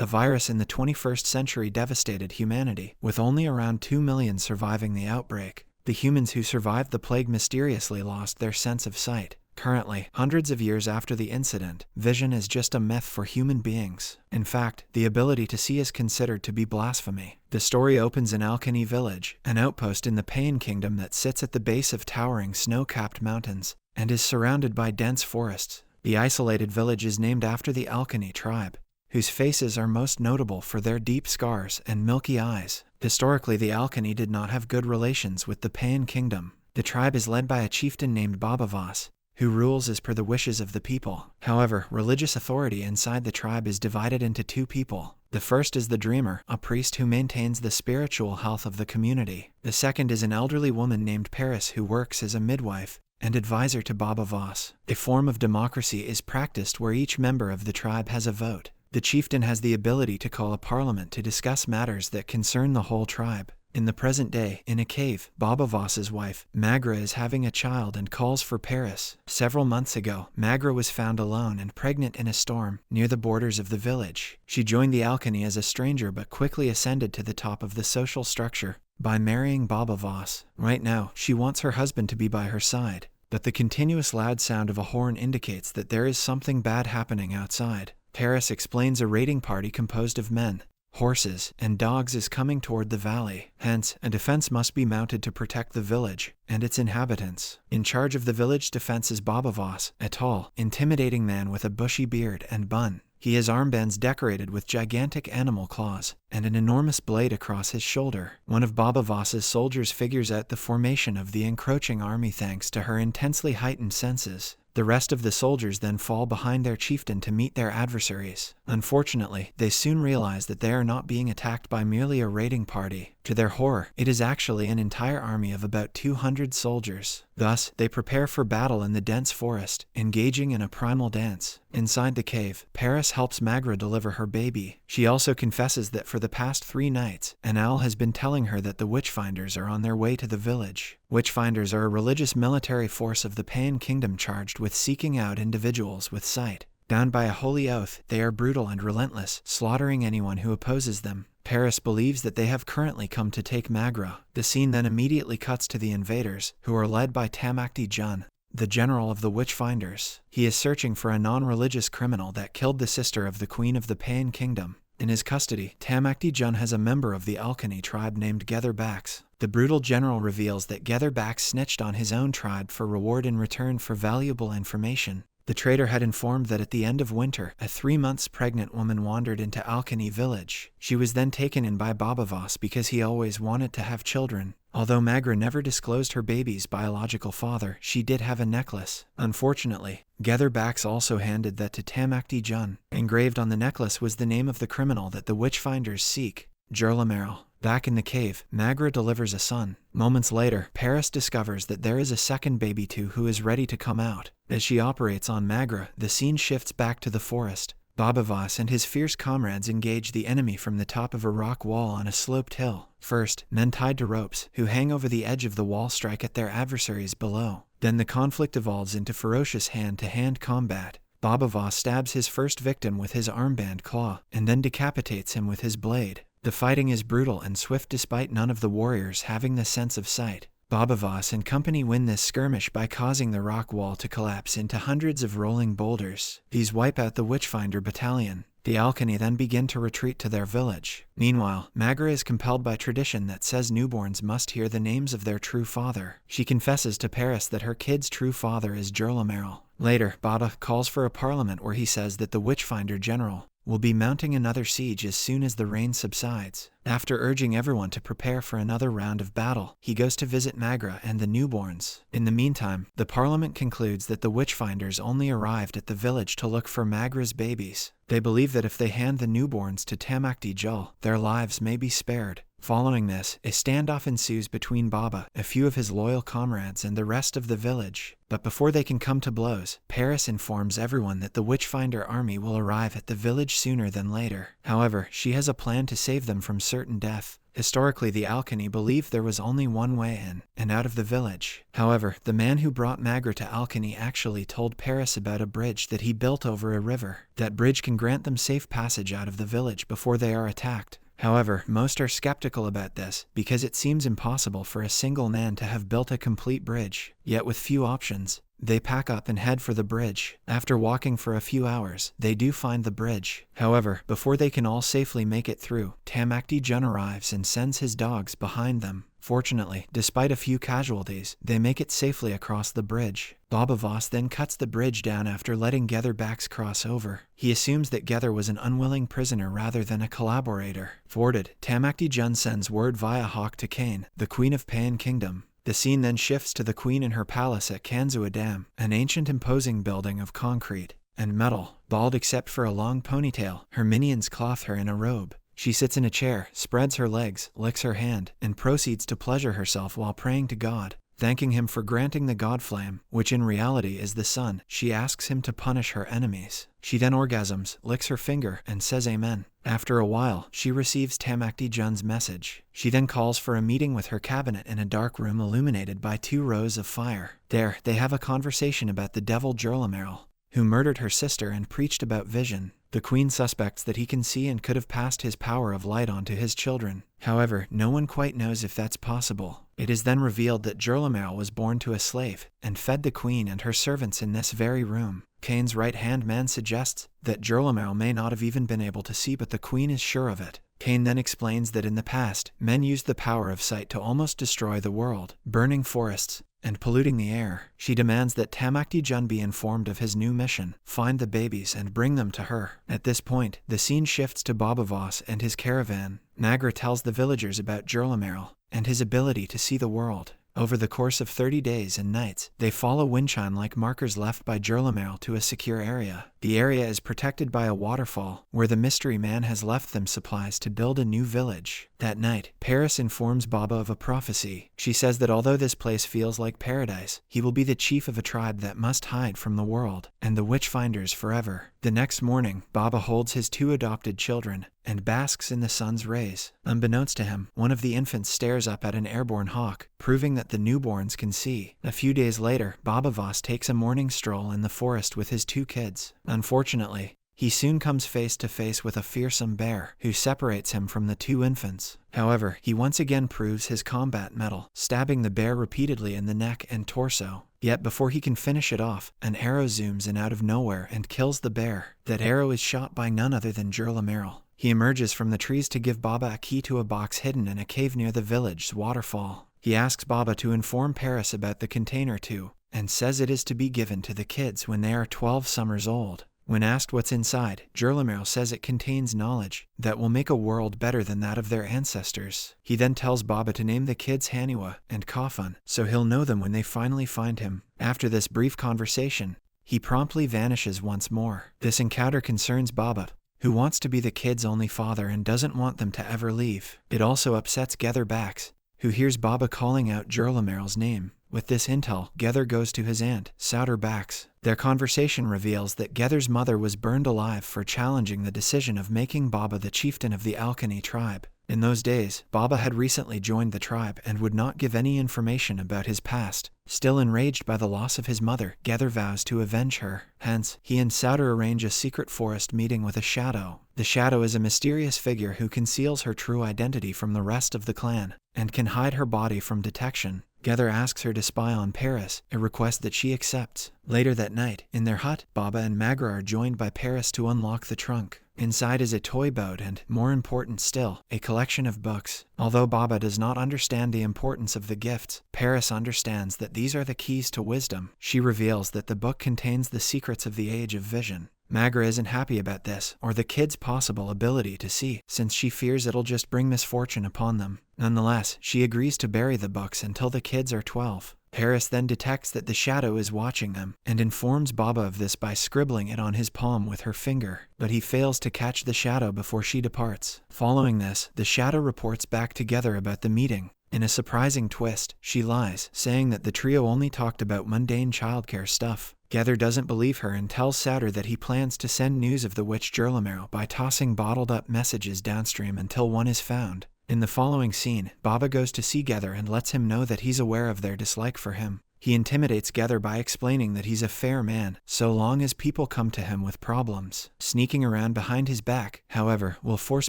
A virus in the 21st century devastated humanity, with only around 2 million surviving the outbreak. The humans who survived the plague mysteriously lost their sense of sight. Currently, hundreds of years after the incident, vision is just a myth for human beings. In fact, the ability to see is considered to be blasphemy. The story opens in Alkany Village, an outpost in the Pain Kingdom that sits at the base of towering snow-capped mountains, and is surrounded by dense forests. The isolated village is named after the Alkany tribe, whose faces are most notable for their deep scars and milky eyes. Historically, the Alkany did not have good relations with the Pain Kingdom. The tribe is led by a chieftain named Babavas, who rules as per the wishes of the people. However, religious authority inside the tribe is divided into two people. The first is the Dreamer, a priest who maintains the spiritual health of the community. The second is an elderly woman named Paris who works as a midwife and advisor to Babavas. A form of democracy is practiced where each member of the tribe has a vote. The chieftain has the ability to call a parliament to discuss matters that concern the whole tribe. In the present day, in a cave, Babavas's wife, Magra, is having a child and calls for Paris. Several months ago, Magra was found alone and pregnant in a storm near the borders of the village. She joined the Alkany as a stranger but quickly ascended to the top of the social structure by marrying Babavas. Right now, she wants her husband to be by her side, but the continuous loud sound of a horn indicates that there is something bad happening outside. Paris explains a raiding party composed of men, horses, and dogs is coming toward the valley. Hence, a defense must be mounted to protect the village and its inhabitants. In charge of the village defense is Babavas, a tall, intimidating man with a bushy beard and bun. He has armbands decorated with gigantic animal claws and an enormous blade across his shoulder. One of Babavas's soldiers figures out the formation of the encroaching army thanks to her intensely heightened senses. The rest of the soldiers then fall behind their chieftain to meet their adversaries. Unfortunately, they soon realize that they are not being attacked by merely a raiding party. To their horror, it is actually an entire army of about 200 soldiers. Thus, they prepare for battle in the dense forest, engaging in a primal dance. Inside the cave, Paris helps Magra deliver her baby. She also confesses that for the past 3 nights, an owl has been telling her that the Witchfinders are on their way to the village. Witchfinders are a religious military force of the Pain Kingdom charged with seeking out individuals with sight. Bound by a holy oath, they are brutal and relentless, slaughtering anyone who opposes them. Paris believes that they have currently come to take Magra. The scene then immediately cuts to the invaders, who are led by Tamakti Jun, the general of the Witchfinders. He is searching for a non-religious criminal that killed the sister of the Queen of the Pain Kingdom. In his custody, Tamakti Jun has a member of the Alkany tribe named Getherbax. The brutal general reveals that Getherbax snitched on his own tribe for reward in return for valuable information. The traitor had informed that at the end of winter, a 3 months pregnant woman wandered into Alkany Village. She was then taken in by Babavas because he always wanted to have children. Although Magra never disclosed her baby's biological father, she did have a necklace. Unfortunately, Getherbax also handed that to Tamakti Jun. Engraved on the necklace was the name of the criminal that the Witchfinders seek, Jurlameril. Back in the cave, Magra delivers a son. Moments later, Paris discovers that there is a second baby too who is ready to come out. As she operates on Magra, the scene shifts back to the forest. Babavas and his fierce comrades engage the enemy from the top of a rock wall on a sloped hill. First, men tied to ropes, who hang over the edge of the wall, strike at their adversaries below. Then the conflict evolves into ferocious hand-to-hand combat. Babavas stabs his first victim with his armband claw, and then decapitates him with his blade. The fighting is brutal and swift despite none of the warriors having the sense of sight. Babavas and company win this skirmish by causing the rock wall to collapse into hundreds of rolling boulders. These wipe out the Witchfinder battalion. The Alkany then begin to retreat to their village. Meanwhile, Magra is compelled by tradition that says newborns must hear the names of their true father. She confesses to Paris that her kid's true father is Jurlameril. Later, Baba calls for a parliament where he says that the Witchfinder general will be mounting another siege as soon as the rain subsides. After urging everyone to prepare for another round of battle, he goes to visit Magra and the newborns. In the meantime, the parliament concludes that the Witchfinders only arrived at the village to look for Magra's babies. They believe that if they hand the newborns to Tamakti Jul, their lives may be spared. Following this, a standoff ensues between Baba, a few of his loyal comrades, and the rest of the village. But before they can come to blows, Paris informs everyone that the Witchfinder army will arrive at the village sooner than later. However, she has a plan to save them from certain death. Historically, the Alkani believed there was only one way in and out of the village. However, the man who brought Magra to Alkani actually told Paris about a bridge that he built over a river. That bridge can grant them safe passage out of the village before they are attacked. However, most are skeptical about this, because it seems impossible for a single man to have built a complete bridge. Yet with few options, they pack up and head for the bridge. After walking for a few hours, they do find the bridge. However, before they can all safely make it through, Tamakti Jun arrives and sends his dogs behind them. Fortunately, despite a few casualties, they make it safely across the bridge. Baba Voss then cuts the bridge down after letting Getherbax cross over. He assumes that Gether was an unwilling prisoner rather than a collaborator. Thwarted, Tamakti Jun sends word via hawk to Kane, the Queen of Pan Kingdom. The scene then shifts to the Queen in her palace at Kanzua Dam, an ancient imposing building of concrete and metal. Bald except for a long ponytail, her minions clothe her in a robe. She sits in a chair, spreads her legs, licks her hand, and proceeds to pleasure herself while praying to God. Thanking him for granting the God Flame, which in reality is the sun, she asks him to punish her enemies. She then orgasms, licks her finger, and says Amen. After a while, she receives Tamakti Jun's message. She then calls for a meeting with her cabinet in a dark room illuminated by 2 rows of fire. There, they have a conversation about the devil Jurlamerl, who murdered her sister and preached about vision. The queen suspects that he can see and could have passed his power of light on to his children. However, no one quite knows if that's possible. It is then revealed that Jurlamerl was born to a slave, and fed the queen and her servants in this very room. Kane's right-hand man suggests that Jurlamerl may not have even been able to see, but the queen is sure of it. Kane then explains that in the past, men used the power of sight to almost destroy the world, burning forests and polluting the air. She demands that Tamakti Jun be informed of his new mission, find the babies and bring them to her. At this point, the scene shifts to Baba Voss and his caravan. Nagra tells the villagers about Jurlamerl and his ability to see the world. Over the course of 30 days and nights, they follow windchime-like markers left by Jurlamerl to a secure area. The area is protected by a waterfall, where the mystery man has left them supplies to build a new village. That night, Paris informs Baba of a prophecy. She says that although this place feels like paradise, he will be the chief of a tribe that must hide from the world and the witch-finders forever. The next morning, Baba holds his 2 adopted children and basks in the sun's rays. Unbeknownst to him, one of the infants stares up at an airborne hawk, proving that the newborns can see. A few days later, Baba Voss takes a morning stroll in the forest with his 2 kids. Unfortunately, he soon comes face to face with a fearsome bear, who separates him from the 2 infants. However, he once again proves his combat mettle, stabbing the bear repeatedly in the neck and torso. Yet before he can finish it off, an arrow zooms in out of nowhere and kills the bear. That arrow is shot by none other than Jurlamerl. He emerges from the trees to give Baba a key to a box hidden in a cave near the village's waterfall. He asks Baba to inform Paris about the container too, and says it is to be given to the kids when they are 12 summers old. When asked what's inside, Jurlamerl says it contains knowledge that will make a world better than that of their ancestors. He then tells Baba to name the kids Haniwa and Kafun, so he'll know them when they finally find him. After this brief conversation, he promptly vanishes once more. This encounter concerns Baba, who wants to be the kids' only father and doesn't want them to ever leave. It also upsets Getherbax, who hears Baba calling out Jurlamerl's name. With this intel, Gether goes to his aunt, Souterbax. Their conversation reveals that Gether's mother was burned alive for challenging the decision of making Baba the chieftain of the Alkani tribe. In those days, Baba had recently joined the tribe and would not give any information about his past. Still enraged by the loss of his mother, Gether vows to avenge her. Hence, he and Souter arrange a secret forest meeting with a shadow. The shadow is a mysterious figure who conceals her true identity from the rest of the clan, and can hide her body from detection. Gether asks her to spy on Paris, a request that she accepts. Later that night, in their hut, Baba and Magra are joined by Paris to unlock the trunk. Inside is a toy boat and, more important still, a collection of books. Although Baba does not understand the importance of the gifts, Paris understands that these are the keys to wisdom. She reveals that the book contains the secrets of the Age of Vision. Magra isn't happy about this, or the kids' possible ability to see, since she fears it'll just bring misfortune upon them. Nonetheless, she agrees to bury the books until the kids are 12. Paris then detects that the shadow is watching them, and informs Baba of this by scribbling it on his palm with her finger, but he fails to catch the shadow before she departs. Following this, the shadow reports back together about the meeting. In a surprising twist, she lies, saying that the trio only talked about mundane childcare stuff. Gether doesn't believe her and tells Souter that he plans to send news of the witch Gerlamero by tossing bottled-up messages downstream until one is found. In the following scene, Baba goes to see Gether and lets him know that he's aware of their dislike for him. He intimidates Gether by explaining that he's a fair man, so long as people come to him with problems. Sneaking around behind his back, however, will force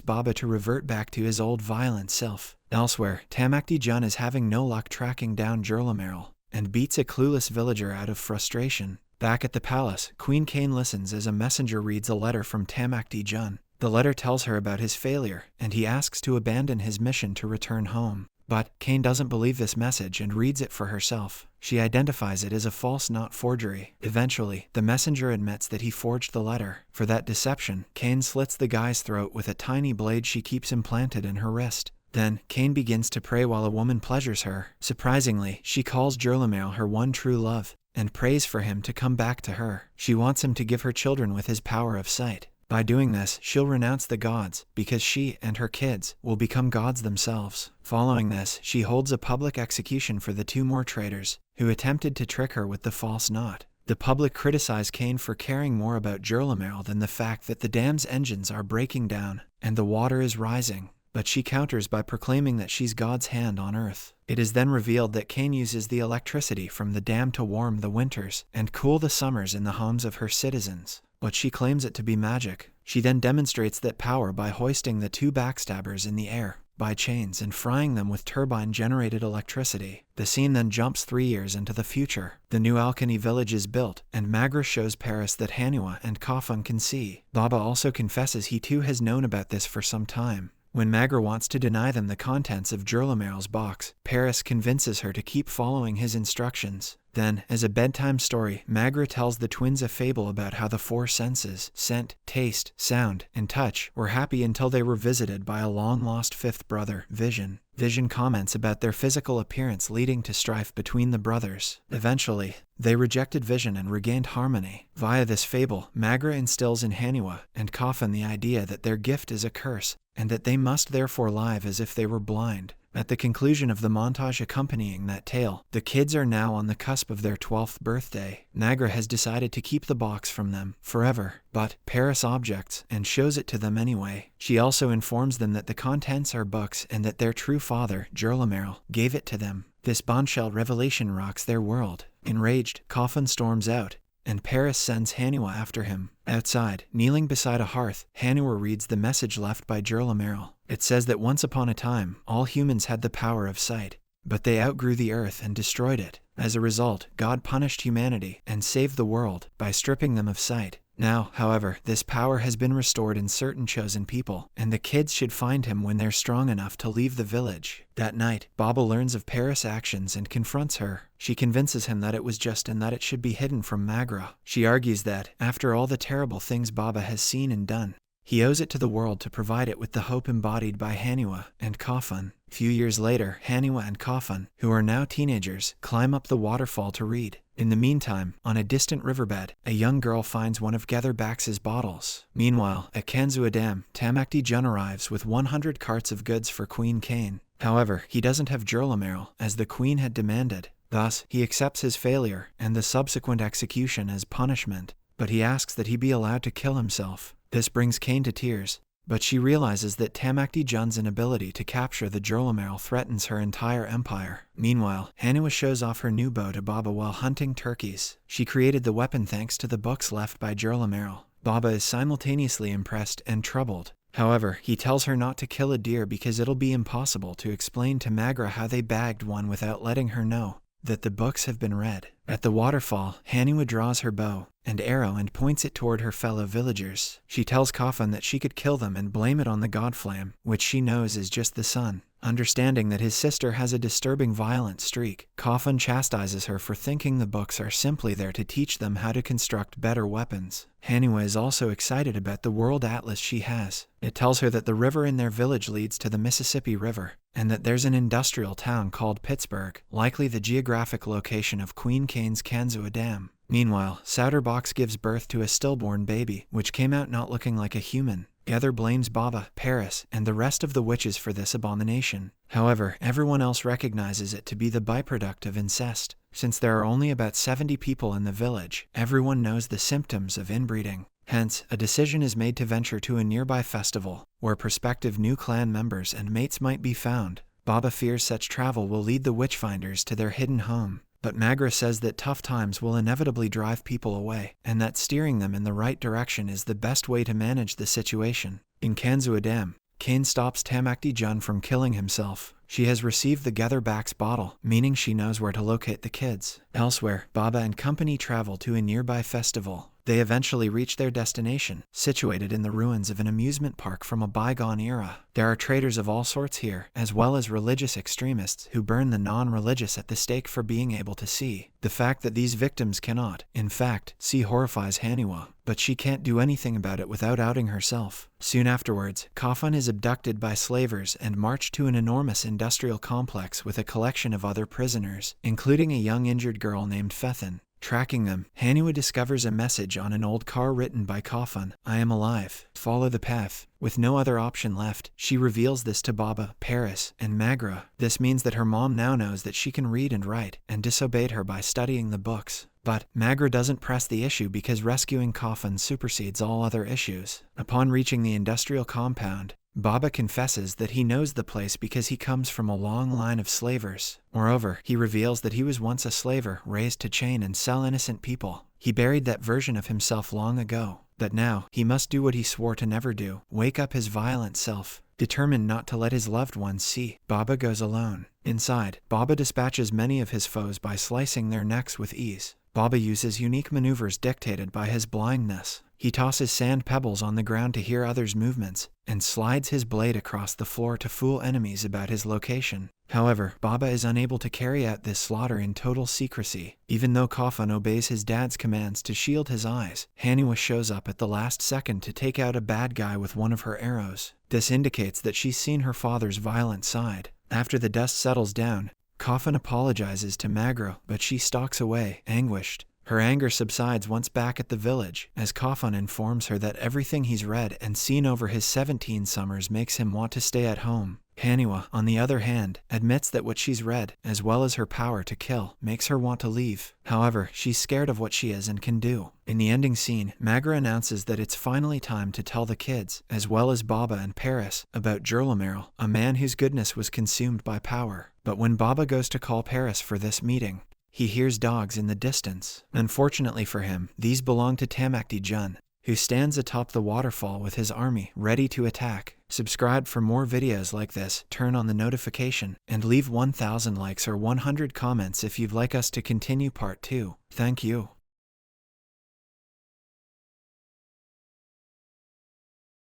Baba to revert back to his old violent self. Elsewhere, Tamakti Jun is having no luck tracking down Gerlamerl, and beats a clueless villager out of frustration. Back at the palace, Queen Kane listens as a messenger reads a letter from Tamakti Jun. The letter tells her about his failure, and he asks to abandon his mission to return home. But Kane doesn't believe this message and reads it for herself. She identifies it as a false, not forgery. Eventually, the messenger admits that he forged the letter. For that deception, Kane slits the guy's throat with a tiny blade she keeps implanted in her wrist. Then, Kane begins to pray while a woman pleasures her. Surprisingly, she calls Gerlamero her one true love, and prays for him to come back to her. She wants him to give her children with his power of sight. By doing this, she'll renounce the gods, because she and her kids will become gods themselves. Following this, she holds a public execution for the two more traitors, who attempted to trick her with the false knot. The public criticize Kane for caring more about Gerlamero than the fact that the dam's engines are breaking down, and the water is rising. But she counters by proclaiming that she's God's hand on earth. It is then revealed that Kane uses the electricity from the dam to warm the winters and cool the summers in the homes of her citizens. But she claims it to be magic. She then demonstrates that power by hoisting the two backstabbers in the air by chains and frying them with turbine-generated electricity. The scene then jumps 3 years into the future. The new Alkany village is built, and Magra shows Paris that Hanua and Kafun can see. Baba also confesses he too has known about this for some time. When Magra wants to deny them the contents of Gerlamerl's box, Paris convinces her to keep following his instructions. Then, as a bedtime story, Magra tells the twins a fable about how the four senses, scent, taste, sound, and touch, were happy until they were visited by a long-lost fifth brother, Vision. Vision comments about their physical appearance leading to strife between the brothers. Eventually, they rejected Vision and regained harmony. Via this fable, Magra instills in Hanua and Kafun the idea that their gift is a curse, and that they must therefore live as if they were blind. At the conclusion of the montage accompanying that tale, the kids are now on the cusp of their 12th birthday. Magra has decided to keep the box from them forever, but Paris objects and shows it to them anyway. She also informs them that the contents are books and that their true father, Gerlamerl, gave it to them. This bombshell revelation rocks their world. Enraged, Kafun storms out, and Paris sends Hanua after him. Outside, kneeling beside a hearth, Hanua reads the message left by Gerlamerl. It says that once upon a time, all humans had the power of sight, but they outgrew the earth and destroyed it. As a result, God punished humanity and saved the world by stripping them of sight. Now, however, this power has been restored in certain chosen people, and the kids should find him when they're strong enough to leave the village. That night, Baba learns of Paris' actions and confronts her. She convinces him that it was just and that it should be hidden from Magra. She argues that, after all the terrible things Baba has seen and done, he owes it to the world to provide it with the hope embodied by Hanua and Kafun. Few years later, Hanua and Kafun, who are now teenagers, climb up the waterfall to read. In the meantime, on a distant riverbed, a young girl finds one of Getherbax's bottles. Meanwhile, at Kanzua Dam, Tamakti Jun arrives with 100 carts of goods for Queen Kane. However, he doesn't have Gerlamerl, as the queen had demanded. Thus, he accepts his failure and the subsequent execution as punishment, but he asks that he be allowed to kill himself. This brings Kane to tears, but she realizes that Tamakti Jun's inability to capture the Gerlamerl threatens her entire empire. Meanwhile, Hanua shows off her new bow to Baba while hunting turkeys. She created the weapon thanks to the books left by Gerlamerl. Baba is simultaneously impressed and troubled. However, he tells her not to kill a deer because it'll be impossible to explain to Magra how they bagged one without letting her know that the books have been read. At the waterfall, Hanua draws her bow and arrow and points it toward her fellow villagers. She tells Kafun that she could kill them and blame it on the god flame, which she knows is just the sun. Understanding that his sister has a disturbing violent streak, Coffin chastises her for thinking the books are simply there to teach them how to construct better weapons. Haniwa is also excited about the world atlas she has. It tells her that the river in their village leads to the Mississippi River, and that there's an industrial town called Pittsburgh, likely the geographic location of Queen Kane's Kanzua Dam. Meanwhile, Souterbox gives birth to a stillborn baby, which came out not looking like a human. Gather blames Baba, Paris, and the rest of the witches for this abomination. However, everyone else recognizes it to be the byproduct of incest. Since there are only about 70 people in the village, everyone knows the symptoms of inbreeding. Hence, a decision is made to venture to a nearby festival, where prospective new clan members and mates might be found. Baba fears such travel will lead the witchfinders to their hidden home. But Magra says that tough times will inevitably drive people away, and that steering them in the right direction is the best way to manage the situation. In Kanzua Dam, Kane stops Tamakti Jun from killing himself. She has received the Getherback's bottle, meaning she knows where to locate the kids. Elsewhere, Baba and company travel to a nearby festival. They eventually reach their destination, situated in the ruins of an amusement park from a bygone era. There are traders of all sorts here, as well as religious extremists who burn the non-religious at the stake for being able to see. The fact that these victims cannot, in fact, see horrifies Haniwa, but she can't do anything about it without outing herself. Soon afterwards, Coffin is abducted by slavers and marched to an enormous industrial complex with a collection of other prisoners, including a young injured girl named Fethin. Tracking them, Haniwa discovers a message on an old car written by Coffin: "I am alive. Follow the path." With no other option left, she reveals this to Baba, Paris, and Magra. This means that her mom now knows that she can read and write, and disobeyed her by studying the books. But Magra doesn't press the issue because rescuing Coffin supersedes all other issues. Upon reaching the industrial compound, Baba confesses that he knows the place because he comes from a long line of slavers. Moreover, he reveals that he was once a slaver raised to chain and sell innocent people. He buried that version of himself long ago. But now, he must do what he swore to never do: wake up his violent self. Determined not to let his loved ones see, Baba goes alone. Inside, Baba dispatches many of his foes by slicing their necks with ease. Baba uses unique maneuvers dictated by his blindness. He tosses sand pebbles on the ground to hear others' movements, and slides his blade across the floor to fool enemies about his location. However, Baba is unable to carry out this slaughter in total secrecy. Even though Coffin obeys his dad's commands to shield his eyes, Haniwa shows up at the last second to take out a bad guy with one of her arrows. This indicates that she's seen her father's violent side. After the dust settles down, Coffin apologizes to Magra, but she stalks away, anguished. Her anger subsides once back at the village, as Coffin informs her that everything he's read and seen over his 17 summers makes him want to stay at home. Haniwa, on the other hand, admits that what she's read, as well as her power to kill, makes her want to leave. However, she's scared of what she is and can do. In the ending scene, Magra announces that it's finally time to tell the kids, as well as Baba and Paris, about Jurlameril, a man whose goodness was consumed by power. But when Baba goes to call Paris for this meeting, he hears dogs in the distance. Unfortunately for him, these belong to Tamakti Jun, who stands atop the waterfall with his army, ready to attack. Subscribe for more videos like this, turn on the notification, and leave 1,000 likes or 100 comments if you'd like us to continue part 2. Thank you.